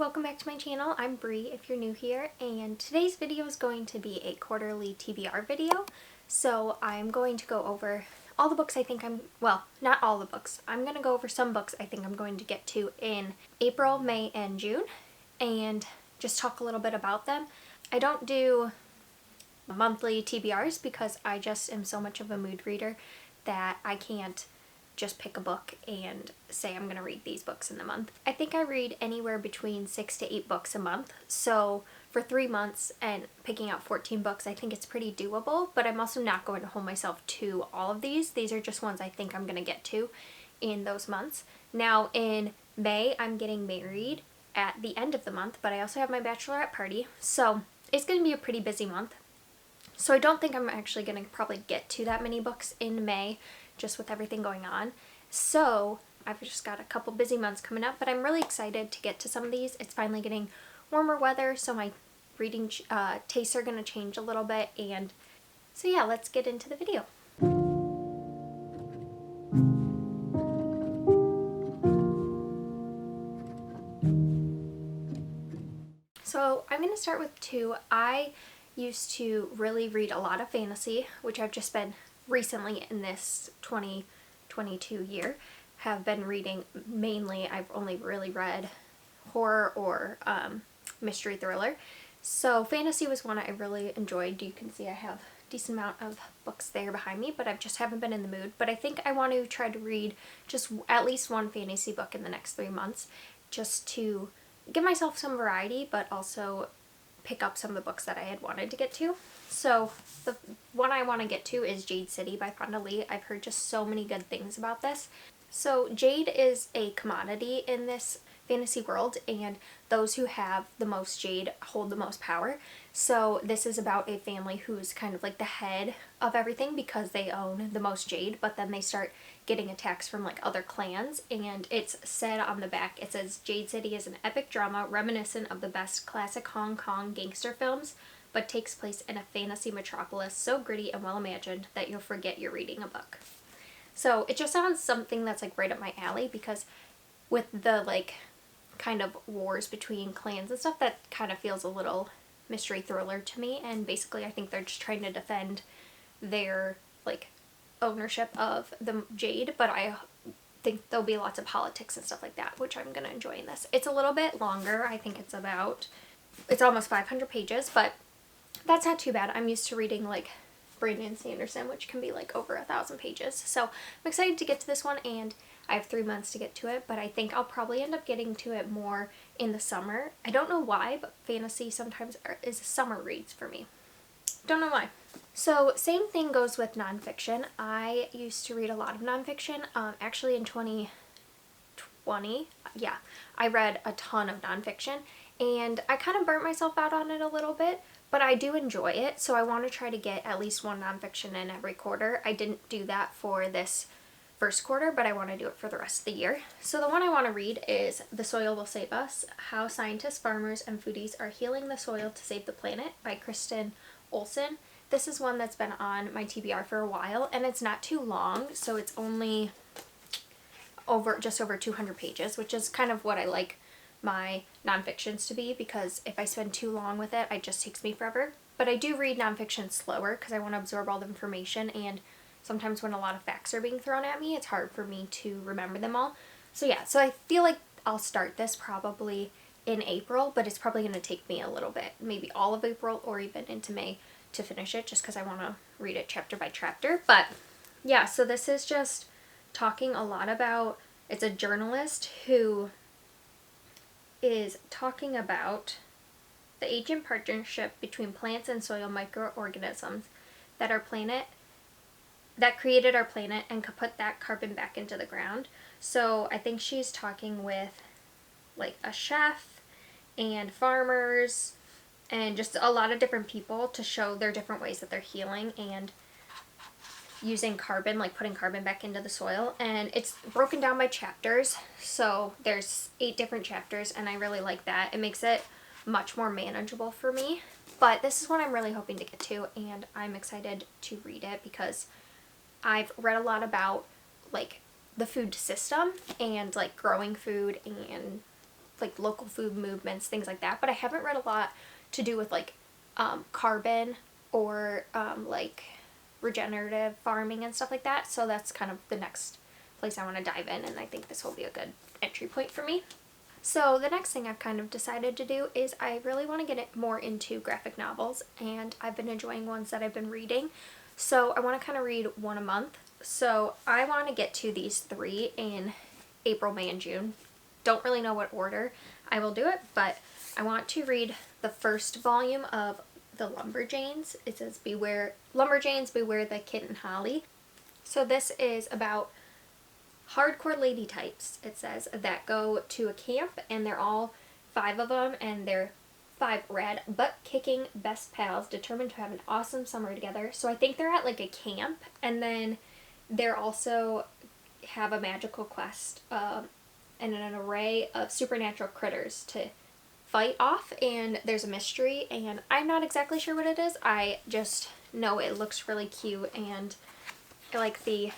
welcome back to my channel. I'm Bree if you're new here, and today's video is going to be a quarterly TBR video. So I'm going to go over all the books well, not all the books. I'm going to go over some books I think I'm going to get to in April, May, and June, and just talk a little bit about them. I don't do monthly TBRs because I just am so much of a mood reader that I can't just pick a book and say I'm gonna read these books in the month. I think I read anywhere between 6 to 8 books a month, so for 3 months and picking out 14 books I think it's pretty doable, but I'm also not going to hold myself to all of these. These are just ones I think I'm gonna get to in those months. Now in May I'm getting married at the end of the month, but I also have my bachelorette party, so it's gonna be a pretty busy month. So I don't think I'm actually gonna probably get to that many books in May, just with everything going on. So I've just got a couple busy months coming up, but I'm really excited to get to some of these. It's finally getting warmer weather, so my reading tastes are going to change a little bit. And so yeah, let's get into the video. So I'm going to start with two. I used to really read a lot of fantasy, which I've just been recently in this 2022 year have been reading mainly. I've only really read horror or mystery thriller. So fantasy was one I really enjoyed. You can see I have a decent amount of books there behind me, but I just haven't been in the mood. But I think I want to try to read just at least one fantasy book in the next 3 months, just to give myself some variety, but also pick up some of the books that I had wanted to get to. So the one I want to get to is Jade City by Finlay Donovan. I've heard just so many good things about this. So jade is a commodity in this fantasy world, and those who have the most jade hold the most power. So this is about a family who's kind of like the head of everything because they own the most jade, but then they start getting attacks from like other clans, and it's said on the back, it says Jade City is an epic drama reminiscent of the best classic Hong Kong gangster films, but takes place in a fantasy metropolis so gritty and well imagined that you'll forget you're reading a book. So it just sounds something that's like right up my alley, because with the like kind of wars between clans and stuff, that kind of feels a little mystery thriller to me, and basically I think they're just trying to defend their like ownership of the jade, but I think there'll be lots of politics and stuff like that, which I'm gonna enjoy in this. It's a little bit longer. I think it's almost 500 pages, but that's not too bad. I'm used to reading like Brandon Sanderson, which can be like over 1,000 pages. So I'm excited to get to this one, and I have 3 months to get to it, but I think I'll probably end up getting to it more in the summer. I don't know why, but fantasy sometimes is summer reads for me. Don't know why. So same thing goes with nonfiction. I used to read a lot of nonfiction. Actually in 2020, yeah, I read a ton of nonfiction, and I kind of burnt myself out on it a little bit, but I do enjoy it, so I want to try to get at least one nonfiction in every quarter. I didn't do that for this first quarter, but I want to do it for the rest of the year. So the one I want to read is The Soil Will Save Us: How Scientists, Farmers, and Foodies Are Healing the Soil to Save the Planet by Kristen Olson. This is one that's been on my TBR for a while, and it's not too long, so it's only just over 200 pages, which is kind of what I like my nonfictions to be, because if I spend too long with it, it just takes me forever. But I do read nonfiction slower because I want to absorb all the information, and sometimes when a lot of facts are being thrown at me, it's hard for me to remember them all. So yeah, so I feel like I'll start this probably in April, but it's probably going to take me a little bit, maybe all of April or even into May to finish it, just because I want to read it chapter by chapter. But yeah, so this is just talking a lot about, it's a journalist who is talking about the ancient partnership between plants and soil microorganisms that created our planet and could put that carbon back into the ground. So I think she's talking with like a chef and farmers and just a lot of different people to show their different ways that they're healing and using carbon, like putting carbon back into the soil. And it's broken down by chapters, so there's 8 different chapters, and I really like that. It makes it much more manageable for me. But this is what I'm really hoping to get to, and I'm excited to read it because I've read a lot about like the food system and like growing food and like local food movements, things like that. But I haven't read a lot to do with like carbon or like regenerative farming and stuff like that. So that's kind of the next place I want to dive in, and I think this will be a good entry point for me. So the next thing I've kind of decided to do is I really want to get it more into graphic novels, and I've been enjoying ones that I've been reading. So I want to kind of read one a month. So I want to get to these 3 in April, May, and June. Don't really know what order I will do it, but I want to read the first volume of the Lumberjanes. It says Lumberjanes, Beware the Kitten Holly. So this is about hardcore lady types, it says, that go to a camp, and they're all 5 of them, and they're 5 rad butt-kicking best pals determined to have an awesome summer together. So I think they're at like a camp, and then they're also have a magical quest and an array of supernatural critters to fight off, and there's a mystery, and I'm not exactly sure what it is. I just know it looks really cute, and I like the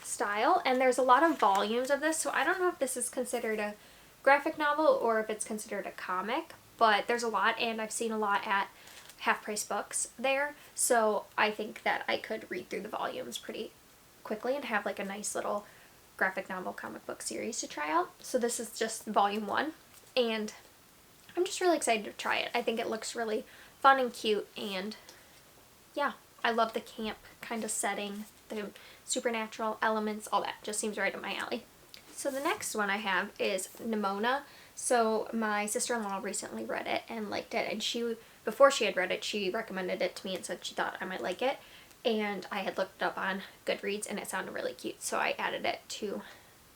style, and there's a lot of volumes of this, so I don't know if this is considered a graphic novel or if it's considered a comic, but there's a lot, and I've seen a lot at Half Price Books there, so I think that I could read through the volumes pretty quickly and have like a nice little graphic novel comic book series to try out. So this is just volume 1, and I'm just really excited to try it. I think it looks really fun and cute, and yeah, I love the camp kind of setting, the supernatural elements, all that just seems right up my alley. So the next one I have is Nimona. So my sister-in-law recently read it and liked it, and before she had read it, she recommended it to me and said she thought I might like it, and I had looked it up on Goodreads and it sounded really cute, so I added it to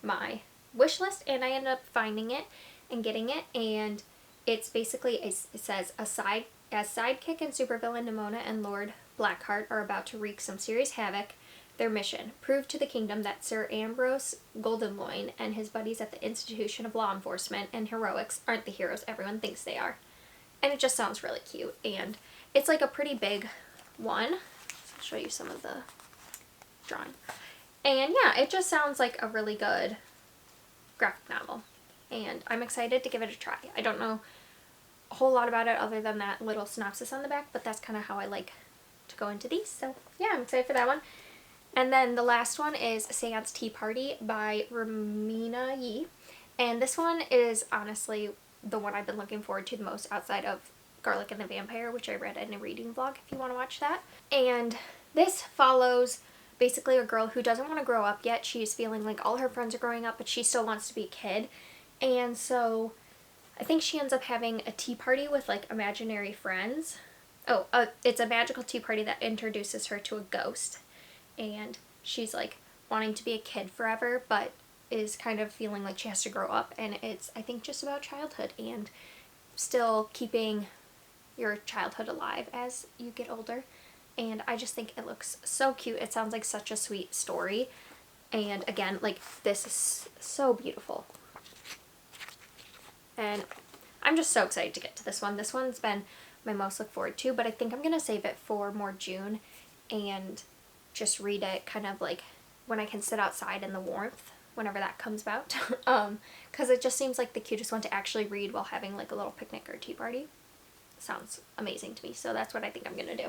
my wish list, and I ended up finding it and getting it, and it's basically, it says, as sidekick and supervillain Nimona and Lord Blackheart are about to wreak some serious havoc. Their mission: prove to the kingdom that Sir Ambrose Goldenloin and his buddies at the Institution of Law Enforcement and Heroics aren't the heroes everyone thinks they are. And it just sounds really cute, and it's like a pretty big one. I'll show you some of the drawing. And yeah, it just sounds like a really good graphic novel, and I'm excited to give it a try. I don't know a whole lot about it other than that little synopsis on the back, but that's kind of how I like to go into these, so yeah, I'm excited for that one. And then the last one is Seance Tea Party by Ramina Yee, and this one is honestly the one I've been looking forward to the most outside of Garlic and the Vampire, which I read in a reading vlog if you want to watch that. And this follows basically a girl who doesn't want to grow up yet. She's feeling like all her friends are growing up, but she still wants to be a kid, and so I think she ends up having a tea party with like imaginary friends. It's a magical tea party that introduces her to a ghost, and she's like wanting to be a kid forever, but is kind of feeling like she has to grow up, and it's, I think, just about childhood and still keeping your childhood alive as you get older. And I just think it looks so cute. It sounds like such a sweet story, and again, like, this is so beautiful, and I'm just so excited to get to this one. This one's been my most look forward to, but I think I'm gonna save it for more June and just read it kind of like when I can sit outside in the warmth, whenever that comes about, because it just seems like the cutest one to actually read while having like a little picnic or tea party. Sounds amazing to me, so that's what I think I'm gonna do.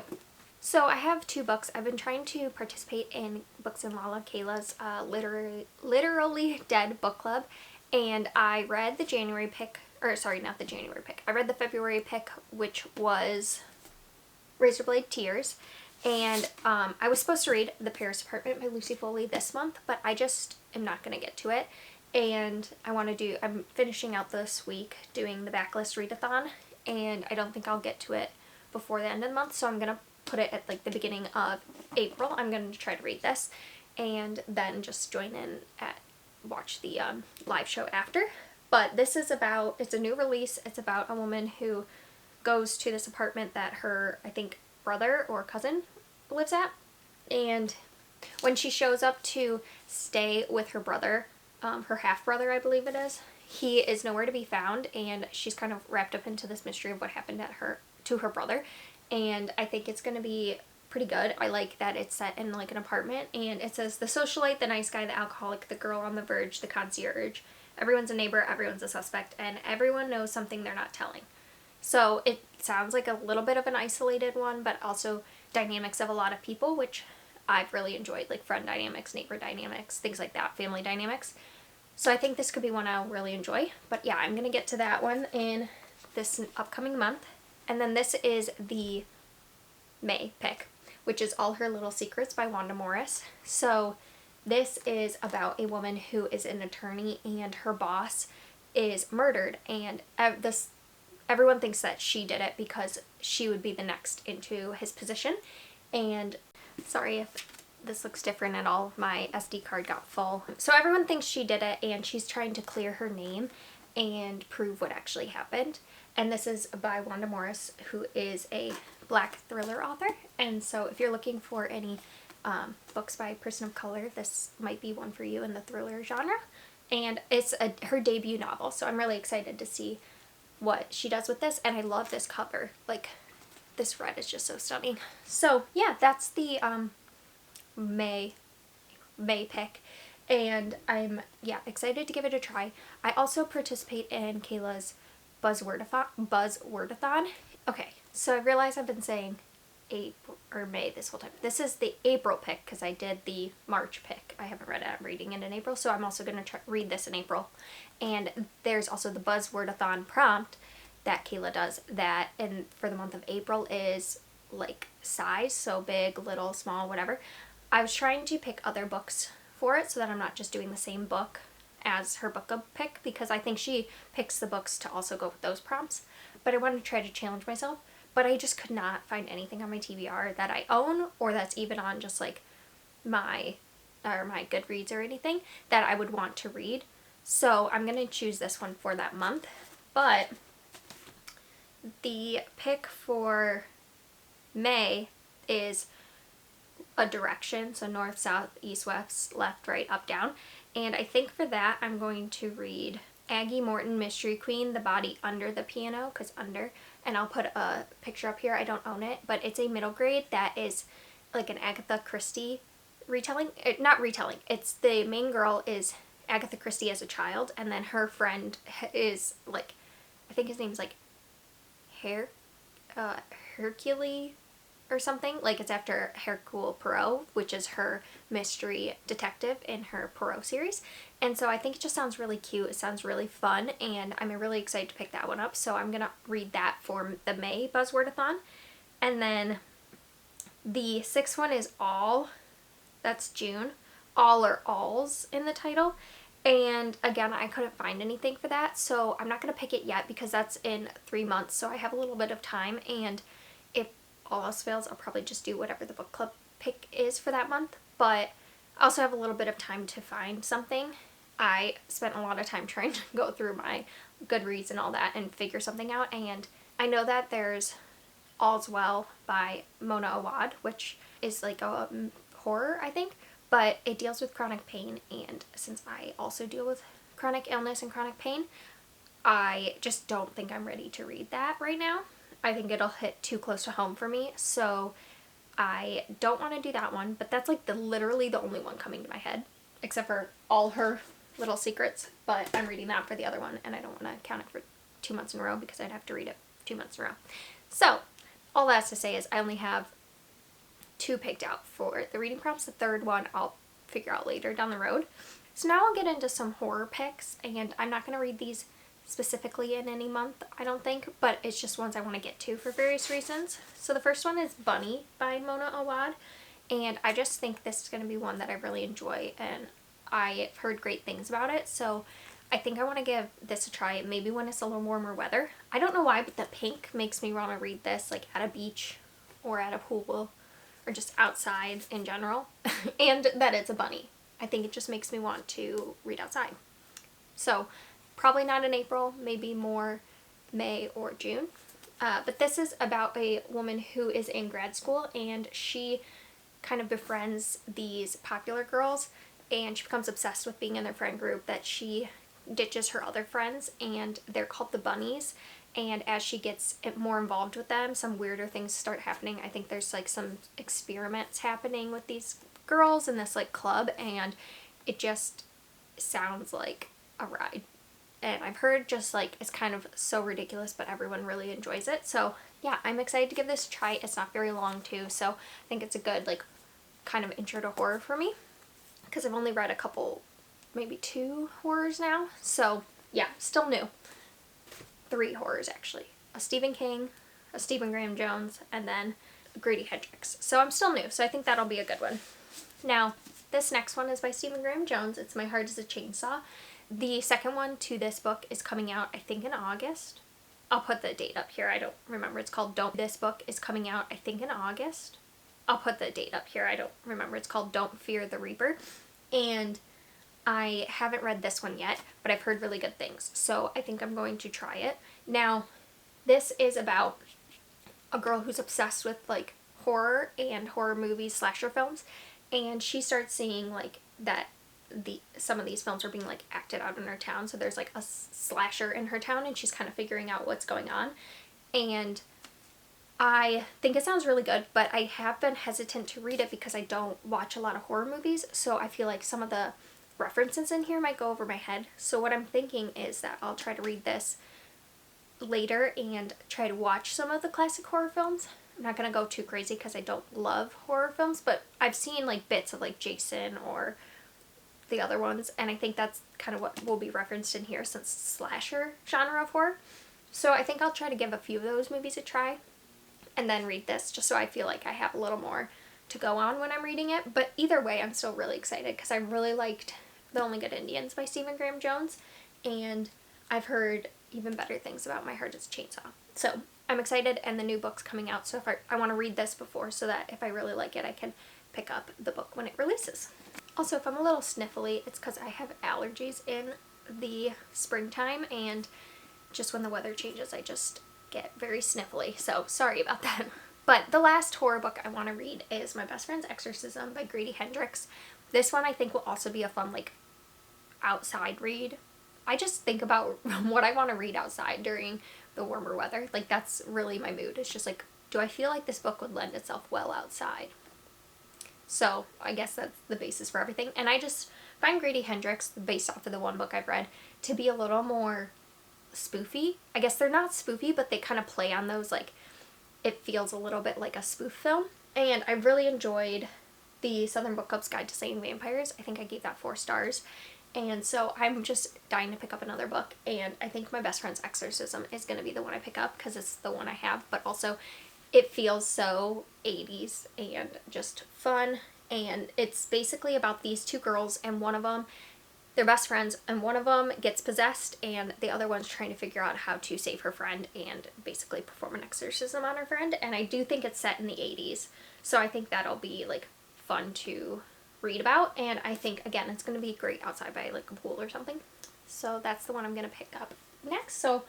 So I have 2 books. I've been trying to participate in BooksandLala, Kayla's literally dead book club, and I read the January pick, or sorry, not the January pick. I read the February pick, which was Razorblade Tears, and I was supposed to read The Paris Apartment by Lucy Foley this month, but I just am not going to get to it, and I'm finishing out this week doing the backlist readathon, and I don't think I'll get to it before the end of the month, so I'm going to put it at like the beginning of April. I'm going to try to read this, and then just join in watch the live show after. But this is about, it's a new release. It's about a woman who goes to this apartment that her, I think, brother or cousin lives at. And when she shows up to stay with her brother, her half-brother, I believe it is, he is nowhere to be found, and she's kind of wrapped up into this mystery of what happened to her brother. And I think it's going to be pretty good. I like that it's set in like an apartment, and it says the socialite, the nice guy, the alcoholic, the girl on the verge, the concierge, everyone's a neighbor, everyone's a suspect, and everyone knows something they're not telling. So it sounds like a little bit of an isolated one, but also dynamics of a lot of people, which I've really enjoyed, like friend dynamics, neighbor dynamics, things like that, family dynamics. So I think this could be one I'll really enjoy. But yeah, I'm going to get to that one in this upcoming month. And then this is the May pick, which is All Her Little Secrets by Wanda Morris. So this is about a woman who is an attorney and her boss is murdered, and everyone thinks that she did it because she would be the next into his position. And sorry if this looks different at all, my SD card got full. So everyone thinks she did it, and she's trying to clear her name and prove what actually happened. And this is by Wanda Morris, who is a Black thriller author. And so if you're looking for any books by a person of color, this might be one for you in the thriller genre. And it's her debut novel, so I'm really excited to see what she does with this. And I love this cover. Like, this red is just so stunning. So yeah, that's the May pick, and I'm excited to give it a try. I also participate in Kayla's Buzzwordathon. Okay, so I realize I've been saying April or May this whole time. This is the April pick because I did the March pick. I haven't read it. I'm reading it in April, so I'm also going to read this in April. And there's also the Buzzwordathon prompt that Kayla does that, and for the month of April is like size, so big, little, small, whatever. I was trying to pick other books for it so that I'm not just doing the same book as her book club pick, because I think she picks the books to also go with those prompts. But I wanted to try to challenge myself, but I just could not find anything on my TBR that I own or that's even on just like my Goodreads or anything that I would want to read. So I'm going to choose this one for that month. But the pick for May is a direction, so north, south, east, west, left, right, up, down. And I think for that I'm going to read Aggie Morton Mystery Queen, The Body Under the Piano, because under, and I'll put a picture up here. I don't own it, but it's a middle grade that is like an Agatha Christie retelling. Not retelling, it's the main girl is Agatha Christie as a child, and then her friend is like, I think his name's like Hercule or something. Like, it's after Hercule Poirot, which is her mystery detective in her Poirot series. And so I think it just sounds really cute. It sounds really fun, and I'm really excited to pick that one up. So I'm gonna read that for the May Buzzwordathon. And then the sixth one is All. That's June. All or Alls in the title. And again, I couldn't find anything for that, so I'm not going to pick it yet because that's in 3 months, so I have a little bit of time, and if all else fails, I'll probably just do whatever the book club pick is for that month. But I also have a little bit of time to find something. I spent a lot of time trying to go through my Goodreads and all that and figure something out, and I know that there's All's Well by Mona Awad, which is like a horror, I think. But it deals with chronic pain, and since I also deal with chronic illness and chronic pain, I just don't think I'm ready to read that right now. I think it'll hit too close to home for me, so I don't want to do that one. But that's like literally the only one coming to my head, except for All Her Little Secrets. But I'm reading that for the other one, and I don't want to count it for 2 months in a row because I'd have to read it 2 months in a row. So all that's to say is I only have 2 picked out for the reading prompts. The third one I'll figure out later down the road. So now I'll get into some horror picks, and I'm not going to read these specifically in any month, I don't think, but it's just ones I want to get to for various reasons. So the first one is Bunny by Mona Awad, and I just think this is going to be one that I really enjoy, and I've heard great things about it, so I think I want to give this a try, maybe when it's a little warmer weather. I don't know why, but the pink makes me want to read this like at a beach or at a pool or just outside in general, and that it's a bunny. I think it just makes me want to read outside. So probably not in April, maybe more May or June. But this is about a woman who is in grad school, and she kind of befriends these popular girls, and she becomes obsessed with being in their friend group that she ditches her other friends, and they're called the Bunnies. And as she gets more involved with them, some weirder things start happening. I think there's like some experiments happening with these girls in this like club, and it just sounds like a ride. And I've heard just like it's kind of so ridiculous, but everyone really enjoys it. So yeah, I'm excited to give this a try. It's not very long too, so I think it's a good like kind of intro to horror for me, because I've only read a couple, maybe 2 horrors now. So yeah, still new. 3 horrors actually. A Stephen King, a Stephen Graham Jones, and then Grady Hendrix. So I'm still new, so I think that'll be a good one. Now, this next one is by Stephen Graham Jones. It's My Heart is a Chainsaw. The second one to this book is coming out, I think, in August. I'll put the date up here. I don't remember. It's called Don't. This book is coming out, I think, in August. I'll put the date up here. I don't remember. It's called Don't Fear the Reaper. And I haven't read this one yet, but I've heard really good things. So I think I'm going to try it. Now, this is about a girl who's obsessed with like horror and horror movies, slasher films. And she starts seeing like that some of these films are being like acted out in her town. So there's like a slasher in her town and she's kind of figuring out what's going on. And I think it sounds really good, but I have been hesitant to read it because I don't watch a lot of horror movies. So I feel like some of the references in here might go over my head. So what I'm thinking is that I'll try to read this later and try to watch some of the classic horror films. I'm not gonna go too crazy because I don't love horror films, but I've seen like bits of like Jason or the other ones, and I think that's kind of what will be referenced in here since slasher genre of horror. So I think I'll try to give a few of those movies a try and then read this, just so I feel like I have a little more to go on when I'm reading it. But either way, I'm still really excited because I really liked The Only Good Indians by Stephen Graham Jones, and I've heard even better things about My Heart is a Chainsaw. So I'm excited, and the new book's coming out, so if I want to read this before so that if I really like it, I can pick up the book when it releases. Also, if I'm a little sniffly, it's because I have allergies in the springtime, and just when the weather changes, I just get very sniffly, so sorry about that. But the last horror book I want to read is My Best Friend's Exorcism by Grady Hendrix. This one I think will also be a fun, like, outside read. I just think about what I want to read outside during the warmer weather. Like, that's really my mood. It's just like, do I feel like this book would lend itself well outside? So I guess that's the basis for everything. And I just find Grady Hendrix, based off of the one book I've read, to be a little more spoofy. I guess they're not spoofy, but they kind of play on those, like, it feels a little bit like a spoof film. And I really enjoyed the Southern Book Club's Guide to Slaying Vampires. I think I gave that 4 stars. And so I'm just dying to pick up another book, and I think My Best Friend's Exorcism is going to be the one I pick up because it's the one I have, but also it feels so 80s and just fun. And it's basically about these 2 girls, and one of them, they're best friends, and one of them gets possessed and the other one's trying to figure out how to save her friend and basically perform an exorcism on her friend. And I do think it's set in the 80s, so I think that'll be like fun to read about, and I think again it's going to be great outside by like a pool or something. So that's the one I'm going to pick up next. So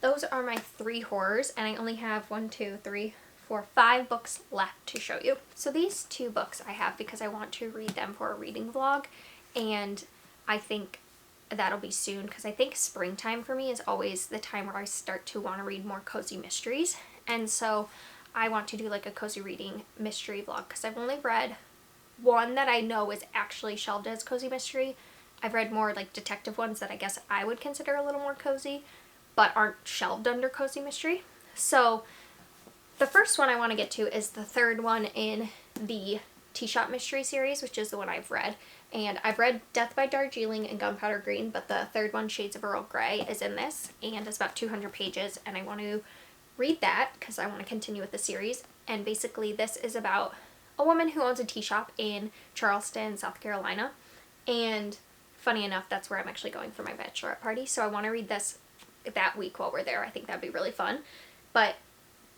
those are my 3 horrors, and I only have 1, 2, 3, 4, 5 books left to show you. So these 2 books I have because I want to read them for a reading vlog, and I think that'll be soon because I think springtime for me is always the time where I start to want to read more cozy mysteries, and so I want to do like a cozy reading mystery vlog because I've only read one that I know is actually shelved as cozy mystery. I've read more like detective ones that I guess I would consider a little more cozy, but aren't shelved under cozy mystery. So the first one I want to get to is the 3rd one in the Tea Shop Mystery series, which is the one I've read. And I've read Death by Darjeeling and Gunpowder Green, but the 3rd one, Shades of Earl Grey, is in this, and it's about 200 pages, and I want to read that because I want to continue with the series. And basically this is about a woman who owns a tea shop in Charleston, South Carolina, and funny enough, that's where I'm actually going for my bachelorette party, so I want to read this that week while we're there. I think that'd be really fun. But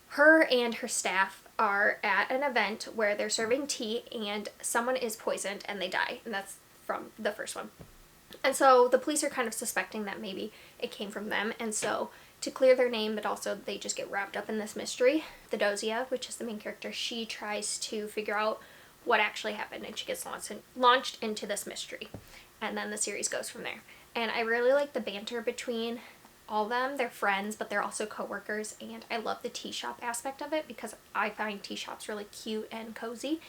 her and her staff are at an event where they're serving tea, and someone is poisoned and they die, and that's from the first one. And so the police are kind of suspecting that maybe it came from them, and so to clear their name, but also they just get wrapped up in this mystery, Theodosia, which is the main character, she tries to figure out what actually happened, and she gets launched into this mystery, and then the series goes from there. And I really like the banter between all of them. They're friends, but they're also co-workers, and I love the tea shop aspect of it because I find tea shops really cute and cozy.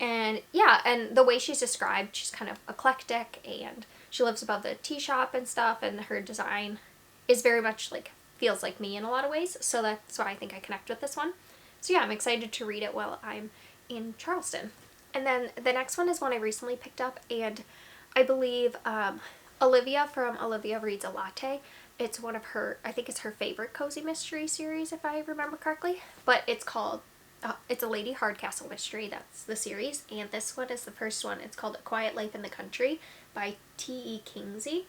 And yeah, and the way she's described, she's kind of eclectic, and she lives above the tea shop and stuff, and her design is very much like, feels like me in a lot of ways, so that's why I think I connect with this one. So yeah, I'm excited to read it while I'm in Charleston. And then the next one is one I recently picked up, and I believe Olivia from Olivia Reads a Latte. It's one of her, I think it's her favorite cozy mystery series if I remember correctly, but it's called, it's a Lady Hardcastle mystery, that's the series, and this one is the first one. It's called A Quiet Life in the Country by T.E. Kingsley.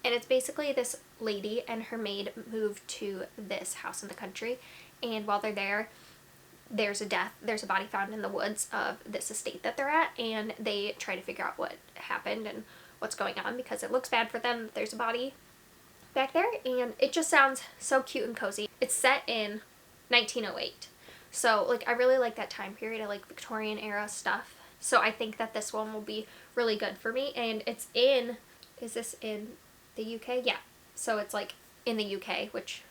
And it's basically this lady and her maid move to this house in the country, and while they're there, there's a body found in the woods of this estate that they're at, and they try to figure out what happened and what's going on, because it looks bad for them that there's a body back there, and it just sounds so cute and cozy. It's set in 1908, so like I really like that time period. I like Victorian era stuff, so I think that this one will be really good for me. And it's in, is this in the UK? Yeah, so it's like in the UK, which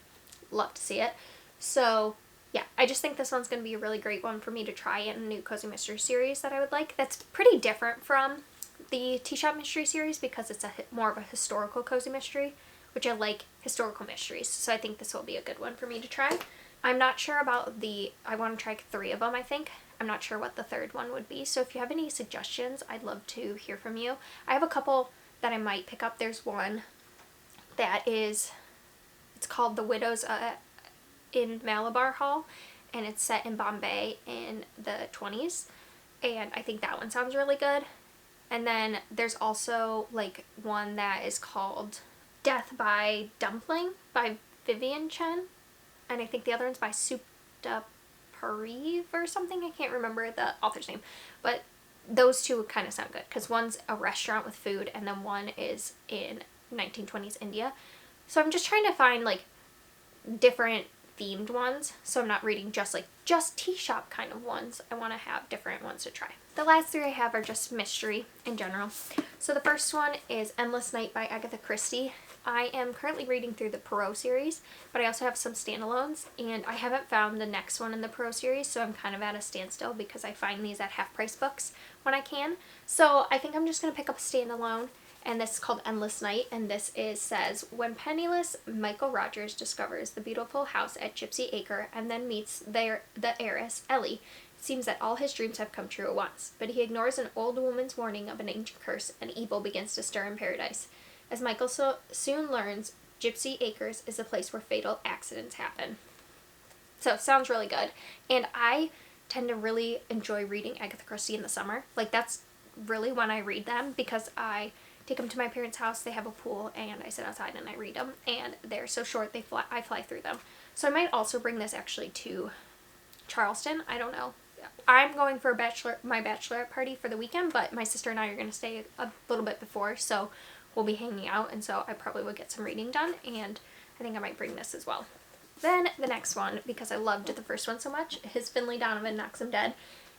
love to see it. So yeah, I just think this one's going to be a really great one for me to try in a new cozy mystery series that I would like. That's pretty different from the Tea Shop mystery series because it's more of a historical cozy mystery, which I like historical mysteries, so I think this will be a good one for me to try. I'm not sure about I want to try 3 of them, I think. I'm not sure what the third one would be, so if you have any suggestions, I'd love to hear from you. I have a couple that I might pick up. There's one that it's called The Widows in Malabar Hall, and it's set in Bombay in the 20s, and I think that one sounds really good. And then there's also like one that is called Death by Dumpling by Vivian Chen, and I think the other one's by Supta Pariv or something. I can't remember the author's name, but those two kind of sound good because one's a restaurant with food and then one is in 1920s India. So I'm just trying to find like different themed ones, so I'm not reading just tea shop kind of ones. I want to have different ones to try. The last 3 I have are just mystery in general. So the first one is Endless Night by Agatha Christie. I am currently reading through the Poirot series, but I also have some standalones, and I haven't found the next one in the Poirot series, so I'm kind of at a standstill because I find these at half-price books when I can. So I think I'm just going to pick up a standalone, and this is called Endless Night, and this says, when penniless Michael Rogers discovers the beautiful house at Gypsy Acre and then meets the heiress, Ellie, it seems that all his dreams have come true at once, but he ignores an old woman's warning of an ancient curse, and evil begins to stir in paradise. As Michael soon learns, Gypsy Acres is a place where fatal accidents happen. So, sounds really good. And I tend to really enjoy reading Agatha Christie in the summer. Like, that's really when I read them because I take them to my parents' house, they have a pool, and I sit outside and I read them. And they're so short, I fly through them. So I might also bring this actually to Charleston. I don't know. I'm going for my bachelorette party for the weekend, but my sister and I are going to stay a little bit before, so we'll be hanging out, and so I probably would get some reading done, and I think I might bring this as well. Then the next one, because I loved the first one so much, is Finlay Donovan Knocks 'Em Dead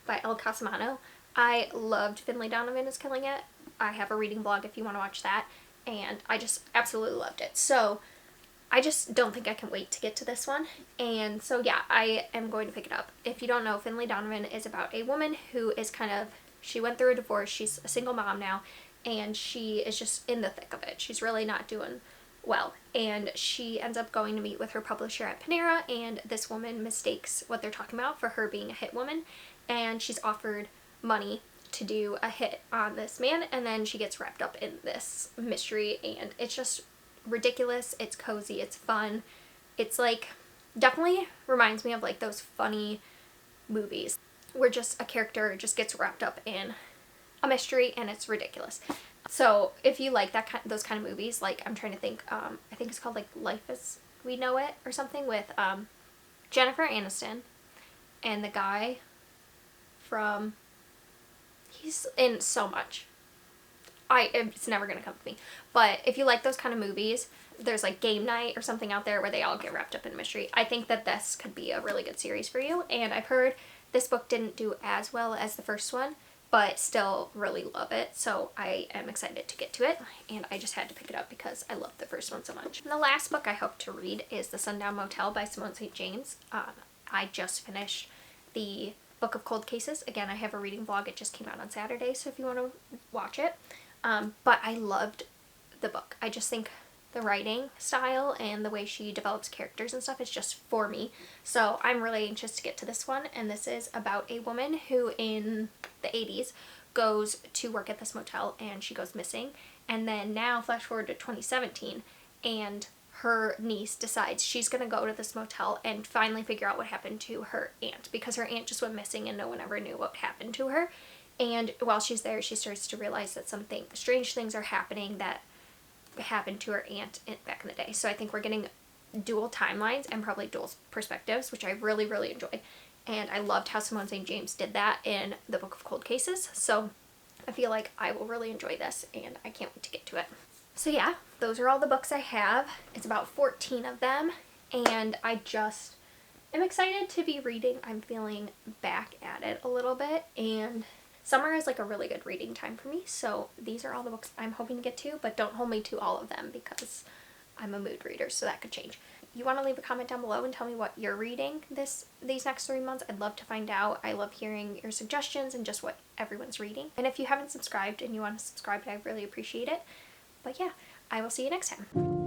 by El Casamano. I loved Finlay Donovan is Killing It. I have a reading blog if you want to watch that, and I just absolutely loved it. So I just don't think I can wait to get to this one, and so yeah, I am going to pick it up. If you don't know, Finlay Donovan is about a woman who is she went through a divorce, she's a single mom now, and she is just in the thick of it. She's really not doing well, and she ends up going to meet with her publisher at Panera, and this woman mistakes what they're talking about for her being a hit woman, and she's offered money to do a hit on this man, and then she gets wrapped up in this mystery, and it's just ridiculous, it's cozy, it's fun, it's like, definitely reminds me of like those funny movies where just a character just gets wrapped up in a mystery and it's ridiculous. So if you like those kind of movies, like I'm trying to think, I think it's called like Life as We Know It or something with Jennifer Aniston and the guy from, he's in so much. It's never gonna come to me. But if you like those kind of movies, there's like Game Night or something out there where they all get wrapped up in a mystery. I think that this could be a really good series for you, and I've heard this book didn't do as well as the first one, but still really love it, so I am excited to get to it, and I just had to pick it up because I loved the first one so much. And the last book I hope to read is The Sunken Motel by Simone St. James. I just finished the Book of Cold Cases. Again, I have a reading vlog. It just came out on Saturday, so if you want to watch it. But I loved the book. I just think the writing style and the way she develops characters and stuff is just for me. So I'm really anxious to get to this one. And this is about a woman who in the 80s goes to work at this motel and she goes missing. And then now flash forward to 2017 and her niece decides she's going to go to this motel and finally figure out what happened to her aunt, because her aunt just went missing and no one ever knew what happened to her. And while she's there, she starts to realize that strange things are happening that happened to her aunt back in the day. So I think we're getting dual timelines and probably dual perspectives, which I really, really enjoyed. And I loved how Simone St. James did that in the Book of Cold Cases. So I feel like I will really enjoy this and I can't wait to get to it. So yeah, those are all the books I have. It's about 14 of them and I just am excited to be reading. I'm feeling back at it a little bit, and summer is like a really good reading time for me. So these are all the books I'm hoping to get to, but don't hold me to all of them because I'm a mood reader, so that could change. You want to leave a comment down below and tell me what you're reading these next 3 months. I'd love to find out. I love hearing your suggestions and just what everyone's reading. And if you haven't subscribed and you want to subscribe, I really appreciate it. But yeah, I will see you next time.